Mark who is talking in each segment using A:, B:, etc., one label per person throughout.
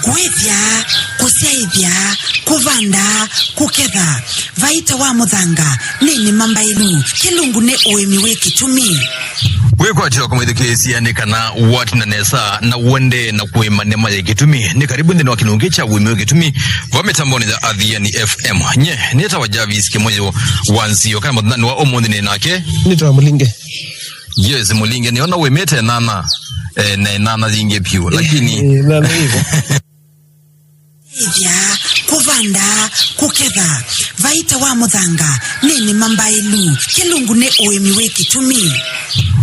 A: kuithya kusiaithya kuvanda kuketha vaita wa muthanga nini mambailu kilungu ne Uimi we Kitumi
B: wekwa choko mwithikisi kana wati na nesa na wende na kuima nema ya Kitumi ni karibu ndini wakinungi cha Uimi we Kitumi vametamboni za Athiani FM nye nita wajavi isike moja wanzio kama mwadhani wa omo ndini nake
C: nita mulinge
B: yes mulinge niona wemete nana nana zinge piu lakini
C: nana hivyo
A: ithya kuvanda kuketha vaita wa muthanga nini mambailu kilungu ne Uimi we Kitumi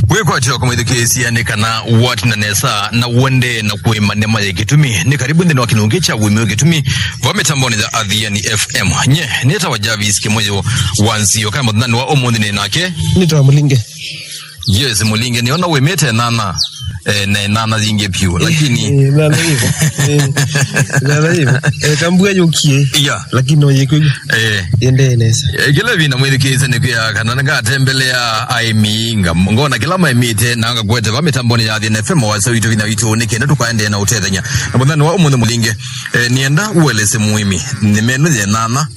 B: wekwa choko mwithikisi kana wati na nesa na wende na kuima nema ya Kitumi ni karibu ndini wakinungi cha Uimi we Kitumi vametamboni za Athiani FM nye nita wajavi isike moja wanzio kama mwadhani wa omo ndini nake
C: nita mulinge
B: yes mulinge niona wemete nana nana zinge piu lakini
C: nana hivyo nana hivyo kambuga yukie
B: yeah
C: lakini no yekwe yende nesa
B: kila vina mwelekeza ni kwa kana ngatembelea Uimi ngona kila maimite nanga kwete vametamboni ya Athiani FM wasa vitu vina vitu nikenda tukaende na utethanya na mwadhani wa umundu mulinge nienda uelese Uimi nimenu ye nana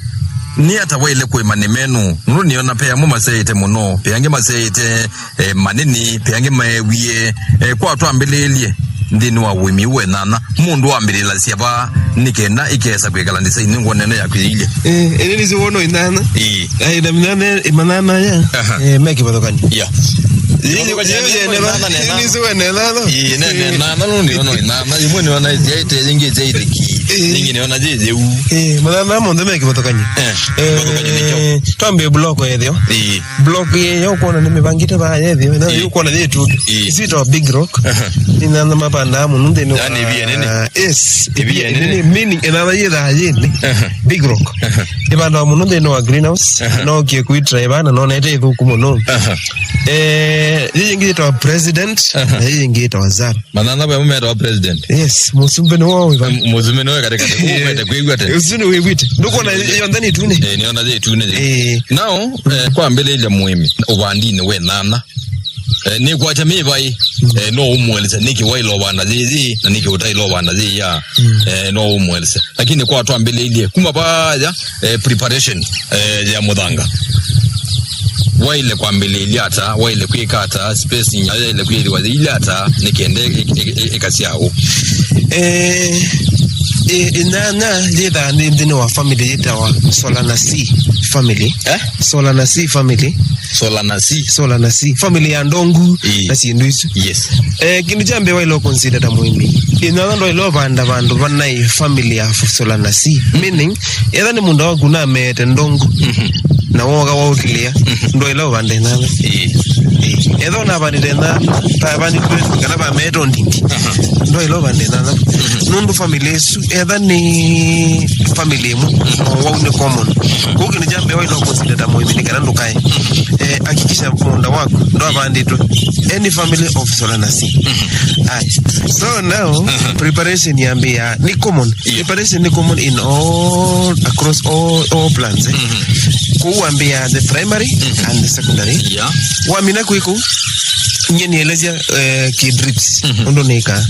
B: ni atawele kuima nimenu nuru niona pea mu maseite muno peange maseite manini peange mawiye kwa twambelelie ndini wa Uimi we nana mundu wambilela siaba nikenda ikesa kwekala ndisa iningo nene ya kwile
C: ene ni wono inana na minane imanana ya meki badokani
B: yeah yini kwa jeni nana ni zuwe nana nana nundi ono inana imwe niona zaite zingi zaite ki ningi niona jeje u
C: manana monde meki badokani twambe block yethio block ye ukona ni mibangite ba yethio na ukona yetu isito big rock inana mapanda mununde no
B: yani bienene
C: yes bienene meaning inana yetha yini big rock ibanda mununde no greenhouse no kiekuitra ibana no nete thuku muno yingi to president na yingi to wazara
B: manana ba mume to president
C: yes musumbe no wewe
B: musumbe no katika kumete kwigwa te
C: usuni wewite ndukona yondani tune
B: niona je tune now kwa mbele ile Uimi ubandine we nana ni kwa chami bai no umweleza niki wailo bana zizi na niki utailo bana zizi ya no umweleza lakini kwa watu ambele ile kuma baja preparation ya muthanga waile kwa mbele ile ata waile kwikata space nya ile kwili wa ile ata nikende ikasiao
C: inana jeda ndini wa family yeta wa Solanasi family Solanasi family Solanasi family ya ndongu na sinduisu
B: yes
C: kindu jambe wa ilo consider da Uimi inana ndo ilo banda bandu banai family ya Solanasi meaning either ni munda wagu na mete ndongu na woga wa ukilia ndo ilo banda inana edo na bandi nana bandi kwetu kana ba meto ndingi ndo ilo banda nana nundu family su either ni family mu wa une common kuki ni jambe wa ilo consider da Uimi ni kana ndo kai hakikisha munda wako ndo abandi tu any family of Solanasi so now preparation yambia ni common preparation ni common in all across all plants kuambia the primary and the secondary wamina kuiku nyeni elezia ki drips ndo nika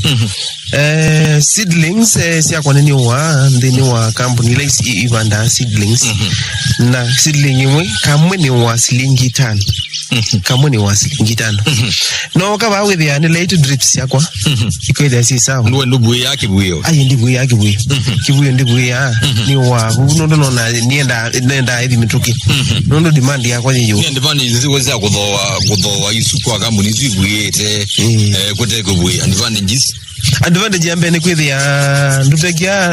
C: seedlings siya kwa nini wa ndini wa company ile ibanda seedlings na seedling imwe kamwe ni wa shilingi 5 kamwe ni wa shilingi 5 no kaba with ya ni late drips yakwa ikwenda si sawa
B: ndo buye yake buyo
C: ayi ndi buye yake buyo kibuyo ndi buye ni wa ndo na nienda hivi mituki ndo demand yakwa hiyo
B: ni demand ziweza kudhoa isu kwa company zibuyete kuteka buye
C: advantage yambe ni kwithia ndutekia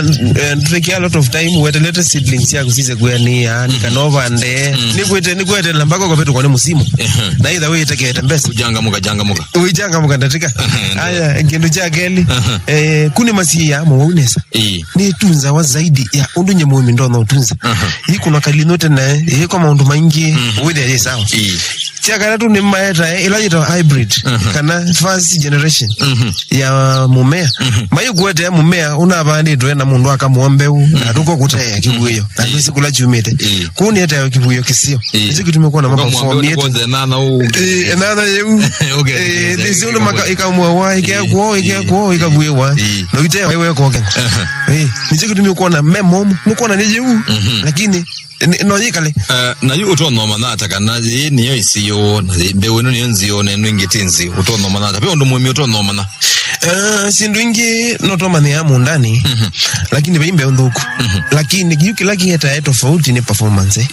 C: a lot of time wetelete seedlings ya kusize kuyania nikanova nde ni kwete lambako kwa petu kwa ni musimu na either way itaketa mbesa ujanga muka ndatika aya kindu cha keli kuni masi ya mwaunesa ni tunza wa zaidi ya undunye Uimi ndo na utunza hii kuna kalinote na kwa maundu maingi withe ya sawa chakara tu ni maeta ila jito hybrid kana first generation ya mumea mayo yukwete mumea unabanditwe na mundu akamuombeu na tuko kutea kibuyo na tusi kula chumete kuni hata kibuyo kisio hizo kitumekuwa na mambo form yetu nana yeu hizo ndo maka ikamwa ikakwo ikabuyewa no ite wewe koke hizo kitumekuwa na memo nuko na nejeu lakini no yikale
B: na yu utono manata kana niyo isiyo na bewe no nzio ne nwingitinzi utono manata pe ndo mumi utono mana
C: sindwingi notoma ni amu ndani lakini beimbe ndhuku lakini yuki laki heta tofauti ni performance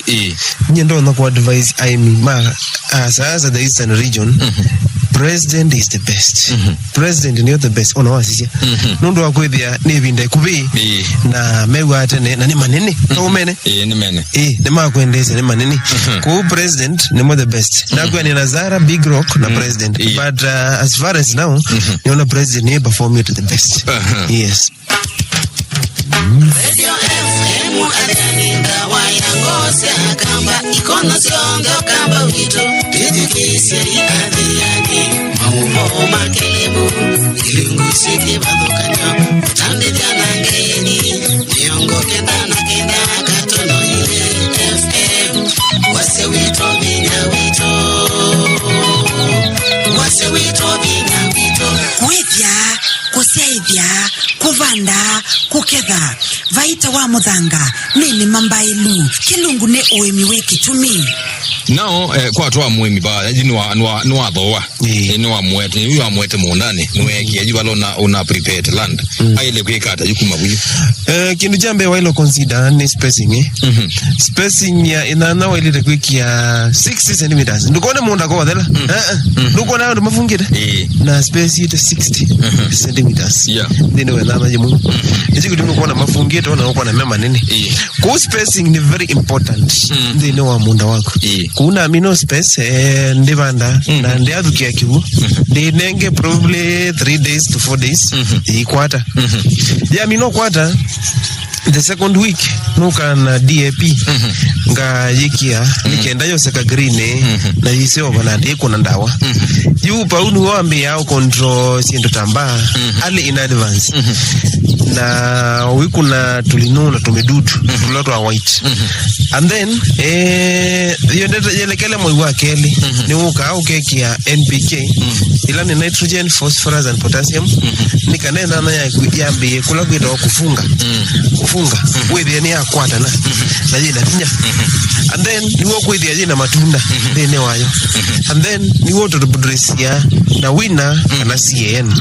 C: nyendo na ku advise Uimi ma as the eastern region president is the best president ni the best ona wasisia nondo wakwethia ni binde kubi na mewa atene na ni manene no mene
B: ni mene
C: ni makwendeza ni manene ku president ni mo the best na kwa ni Nazara Big Rock na president but as far as now ni ona president ni perform it the best yes
A: Radio FM Athiani ndawa yangosi akamba ikono siongo kamba wito tujikisia Athiani maumo makelemu ilungu siki badhukanyo tande jana ngeni niongo kenda na kenda katono ile FM wase wito binya wito wase wito binya wito kuivya kusaivya kuvanda kuketha vaita wa muthanga nini mambailu kilungu ne Uimi we Kitumi
B: nao kwa toa muimi ba ni wa thoa ni wa mwete munane niwe kiaji balona una prepared land aile kwikata yukuma buyu
C: kindu jambe wailo consider ni spacing spacing ya inana waile kwikia 60 cm ndukone munda ko thela ndukona ndo mafungire na space ite 60 cm ndio wena jimu hizi kitu kuona mafungire ona uko na mema nini ku spacing ni very important ndio wa munda wako kuna amino space ndibanda na ndiadukia kibu ndinenge probably 3 days to 4 days ikwata ya amino kwata the second week nuka na DAP nga yikia nikenda yose ka green na yiseo bana ndiko na ndawa yu paunu wambi yao control sindo tamba ali in advance na wiku na tulinuna tumedudu lot wa white and then yondeta yelekele moyo wakeli ni uka au keki ya NPK ila ni nitrogen phosphorus and potassium nikanena na yambi kula kwita kufunga wewe ni akwata na jina tinya and then ni wo kwithia jina matunda thene wayo and then ni wo to budrisia na wina kana CAN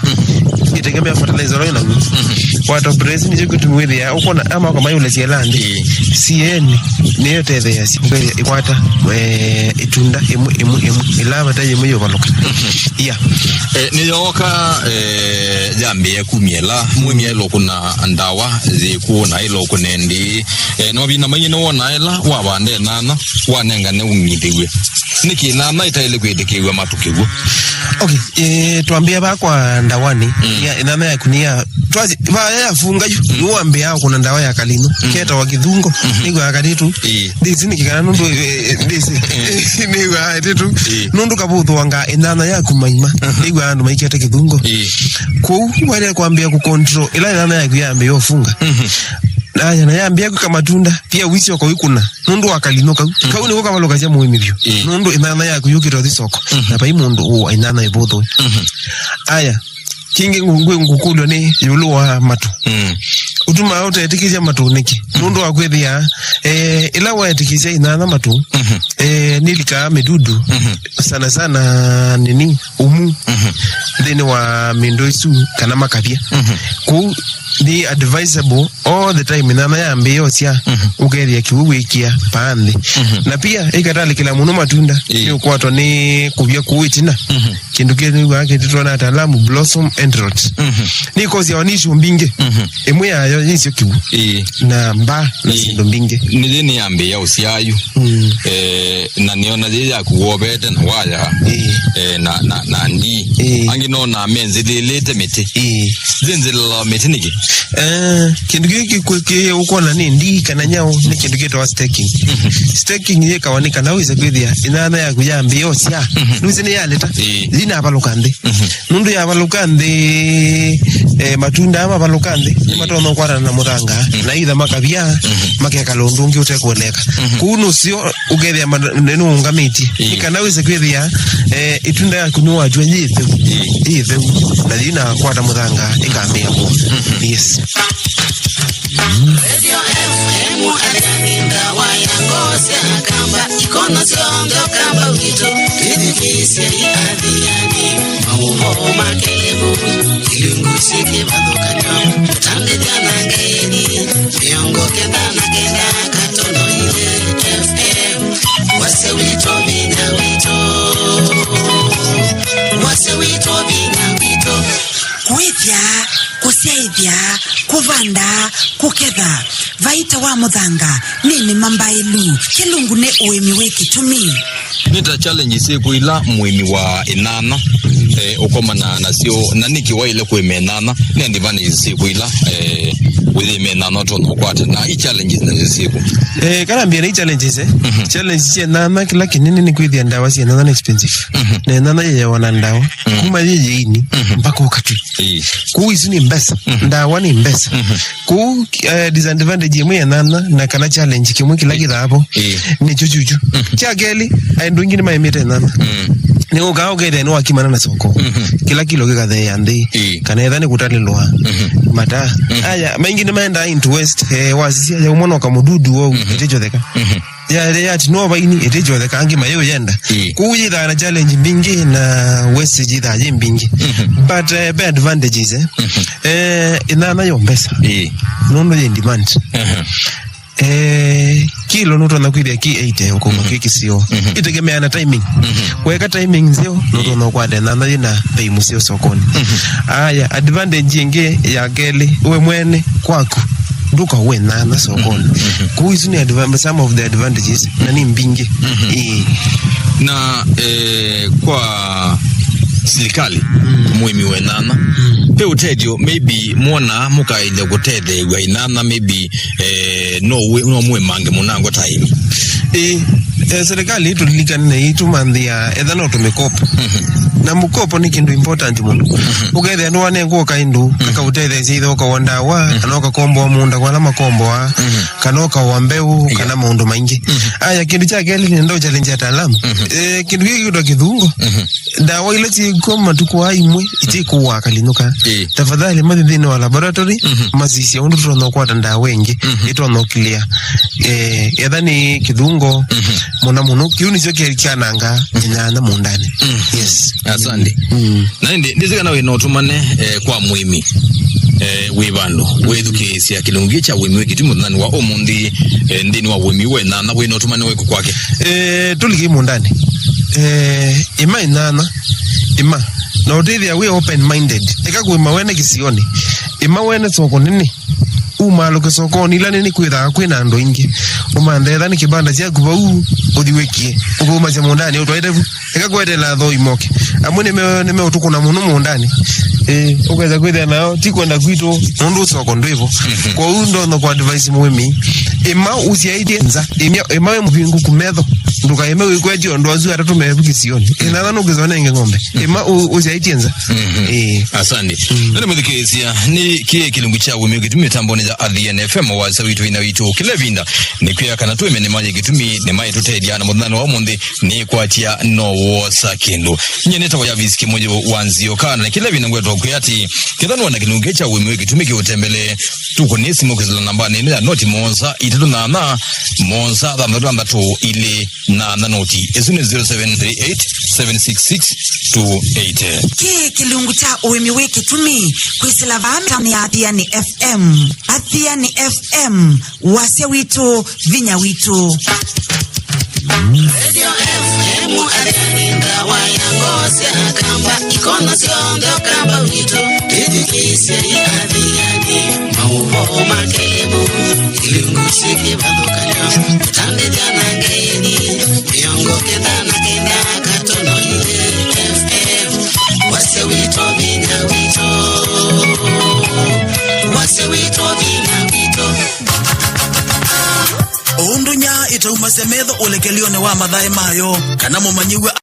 C: itegemea fertilizer ro ina wato brace ni jiku tumwithia uko na ama kama yule cielandi CAN ni yote thea simbele ikwata itunda emu ilava taje moyo baloka
B: ni yoka jambe ya kumiela mumielo kuna ndawa ziku na ilo kunendi no bina manyina wona ela wabande nana wanenga ne umitiwe niki nana itaile kwedekewe matukiwo
C: tuambia ba kwa ndawani ya inana ya kunia twazi ba ya funga yu uambe yao kuna ndawa ya kalino keta wa kidhungo nigo ya kaditu disi nikikana nundu disi nigo ya kaditu nundu kabuthu wanga inana ya kumaima nigo ya ndu maikete kidhungo kou wale kuambia kukontrol ila inana ya kuyambe yofunga na yambia kwa matunda pia wisi wako wikuna nundu wakalinoka kauni woka maloka cia muimi bio nundu inana ya kuyukiro thisoko na pai mundu o inana ibotho aya kingi ngukulwa ni yulu wa matu utuma auto etikizia matu niki nundu wakwethia ila wa etikizia inana matu nilika medudu sana nini umu then wa mindoisu kana makavia ku ni advisable all the time inana yambe yosia ugeria kiwikia pande na pia ikatali kila muno matunda ni kwato ni kubya kuwitina kindu kile wake titona ataalamu blossom and rot ni kozi ya wanishu mbinge emwe ya yo yisyo kibu na mba na sindo mbinge
B: nilini ambe ya usiayu na niona ya kuwobete na waya na ndi angi no na menzi lete mete zinzila mete niki
C: kindu giki kweke uko na ndi kana nyao ni kindu gito wa staking staking ye kawanika na wize kwithia inana ya kuyambe yosia nuzi ni yaleta zina abalukande nundu ya abalukande matunda ama abalukande ni matono kwara na muranga na itha makabia makeka londungi utekweleka kuno sio ugethia nenu ngamiti ikana wize kwithia itunda ya kunua jwe yithe na zina kwata muranga ikambia ko yes
A: Radio FM Athiani wayangosia kamba ikono siongo kamba wito kidikisia Athiani mauho makelebu ilungusiki badukano tande jana ngeni miongo kenda na kenda katono ile FM wase wito bina wito kuithia kusiaithia kuvanda kuketha vaita wa muthanga nini mambailu kilungu ne uimi we Kitumi
B: nita challenge siku ila muimi wa inana ukoma na sio naniki wa ile kuimenana ni ndivani siku ila within menana to no kwata na i challenges na siku
C: kana mbia ni challenges challenge cia nana kila kinini ni kwithia ndawa cia nana expensive na nana ya wana ndawa kuma yeye ini mpaka ukati ku isu ni mbesa ndawa ni mbesa ku disadvantage yemwe ya nana na kana challenge kimwe kila kila hapo ni chuchuchu cha geli aindu ngini maimete nana ni ugaogere no akimana na soko kila kilo kikathe yandi kana ethani kutalilwa mata aya maingi ni maenda into west wasisia ya umono kamududu wo etejotheka ya tino baini etejotheka angi mayo yenda kuyitha na challenge mbingi na west jitha je mbingi but bad advantages inana yo mbesa nondo ye demand kilo nuto na kwithia ki 80 ukoma kiki sio itegemea na timing weka timing sio nuto na kwade na na bei musio sokoni aya advantage yenge ya geli uwe mwene kwako duka uwe na sokoni kuisu ni some of the advantages na ni mbingi
B: na kwa serikali muimi wenana pe utedio maybe muona mukaile gutede gwa inana maybe no mwe mange munango time
C: serikali itulikana na itu mandia ethano tumekopa na mukopo ni kindu important muno ugethe no ane ngo kaindu kaka utethe zitho ka wandawa anoka kombo munda kwa na makombo kanoka wambeu kana maundu maingi aya kindu cha geli ni ndo challenge ya talamu kindu hiki ndo kidhungo dawa ile ti koma tukwa imwe iti kuwa kalinuka tafadhali madhini wa laboratory mazisi undu tuno kwa tanda wengi ito no clear ethani kidhungo mona muno kiuni sio kiananga nyana mundani yes
B: asante na ndizika nawe no tumane kwa muimi wibando weduke sia kilungi cha wimi we Kitumi nani wa omundi ndini wa wimi we na we no tumane we kwake
C: tuliki mundani ima inana ima na udithia we open minded ekaku ima wene kisioni ima wene soko nini umalo sokoni ila nini kwitha kwina ando ingi umandetha ni kibanda cia kuba uthiwekie ubuma cia mundani utwaitevu ekakwete la tho imoke amwe nime utukuna muno mundani ukaweza kwitha nao tikwenda kwito nundu soko ndwivo kwa undo no kwa advice mwemi ima usiaidie nza ima we mpingu kumetho nduka ima we kwejo ndo azu atatu mebukisioni ina thano kizone ngombe ima usiaidie nza
B: asante ndio mudhikizia ni kie kilungu cha wimi Kitumi tamboni za Athiani FM waza witu ina witu kilevinda ni kuya kana tuwe mene maji Kitumi ni mai tutedia na mudhano wa mundi ni kwa tia no wosa kindu nyeneta kwa ya visiki moja wanzio kana kilevinda ngwetu kuyati kithanu wana kilungu cha wimi Kitumi kiutembele tuko nisi mokizila nambani ina noti monza ititu na monza dhamduramba tu ili na noti esune 0738 76628
A: kie kilungu cha uimi we Kitumi kwisila vanda ni Athiani FM Athiani FM wase wito vinya wito Radio FM Athiani ndawa yangosia kamba ikono siongo kamba wito kidikisia Athiani mauho kilungu siki badhukanyo tambe jana ngeni miongo kenda na kenda katono ile FM wase wito bina wito Undunya itauma semetho ulekelione wa mathae mayo kana mumanyiwe